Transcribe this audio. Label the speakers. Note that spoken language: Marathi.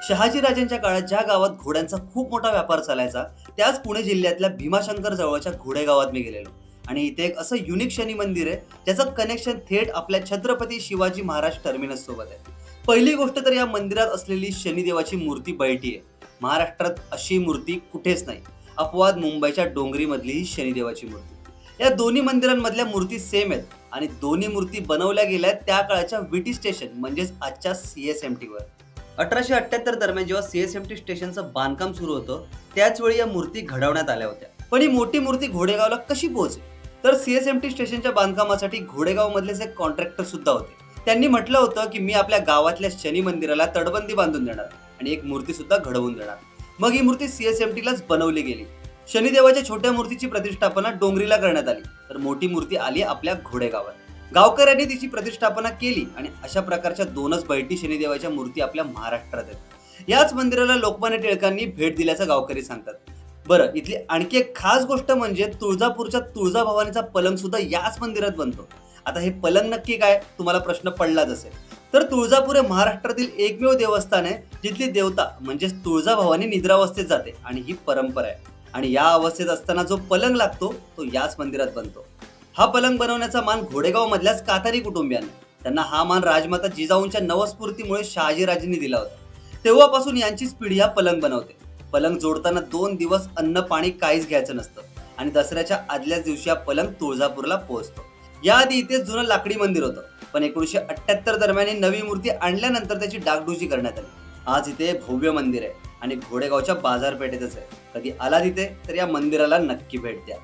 Speaker 1: शहाजीराजांच्या काळात ज्या गावात घोड्यांचा खूप मोठा व्यापार चालायचा त्याच पुणे जिल्ह्यातल्या भीमाशंकर जवळच्या घोडे गावात मी गेलेलो. आणि इथे एक असं युनिक शनी मंदिर आहे ज्याचं कनेक्शन थेट आपल्या छत्रपती शिवाजी महाराज टर्मिनस सोबत आहे. पहिली गोष्ट तर या मंदिरात असलेली शनिदेवाची मूर्ती बैठी आहे. महाराष्ट्रात अशी मूर्ती कुठेच नाही. अपवाद मुंबईच्या डोंगरीमधली ही शनिदेवाची मूर्ती. या दोन्ही मंदिरांमधल्या मूर्ती सेम आहेत आणि दोन्ही मूर्ती बनवल्या गेल्या त्या काळाच्या विटी स्टेशन म्हणजेच आजच्या CSMT वर. 1878 दरम्यान जेव्हा CSMT स्टेशनचं बांधकाम सुरू होतं त्याच वेळी या मूर्ती घडवण्यात आल्या होत्या. पण ही मोठी मूर्ती घोडेगावला कशी पोहोचली? तर CSMT स्टेशनच्या बांधकामासाठी घोडेगाव मधलेच एक कॉन्ट्रॅक्टर सुद्धा होते. त्यांनी म्हटलं होतं की मी आपल्या गावातल्या शनी मंदिराला तटबंदी बांधून देणार आणि एक मूर्ती सुद्धा घडवून देणार. मग ही मूर्ती CSMT लाच बनवली गेली. शनिदेवाच्या छोट्या मूर्तीची प्रतिष्ठापना डोंगरीला करण्यात आली तर मोठी मूर्ती आली आपल्या घोडेगावात. गावकऱ्यांनी तिची प्रतिष्ठापना केली आणि अशा प्रकारच्या दोनच बैठी शनिदेवाच्या मूर्ती आपल्या महाराष्ट्रात आहेत. याच मंदिराला लोकमान्य टिळकांनी भेट दिल्याचं गावकरी सांगतात. बरं, इथली आणखी एक खास गोष्ट म्हणजे तुळजापूरच्या तुळजाभवानीचा पलंग सुद्धा याच मंदिरात बनतो. आता हे पलंग नक्की काय तुम्हाला प्रश्न पडलाच असेल. तर तुळजापूर हे महाराष्ट्रातील एकमेव देवस्थान आहे जिथली देवता म्हणजेच तुळजाभवानी निद्रावस्थेत जाते आणि ही परंपरा आहे. आणि या अवस्थेत असताना जो पलंग लागतो तो याच मंदिरात बनतो. हा पलंग बनवण्याचा मान घोडेगाव मधल्याच कातारी कुटुंबियांना. त्यांना हा मान राजमाता जिजाऊंच्या नवस्फूर्तीमुळे शहाजीराजेंनी दिला होता. तेव्हापासून यांचीच पिढी हा पलंग बनवते. पलंग जोडताना 2 दिवस अन्न पाणी काहीच घ्यायचं नसतं आणि दसऱ्याच्या आदल्याच दिवशी हा पलंग तुळजापूरला पोहोचतो. याआधी इथेच जुनं लाकडी मंदिर होतं पण 1978 दरम्यान ही नवी मूर्ती आणल्यानंतर त्याची डागडुजी करण्यात आली. आज इथे भव्य मंदिर आहे आणि घोडेगावच्या बाजारपेठेतच आहे. कधी आला तिथे तर या मंदिराला नक्की भेट द्या.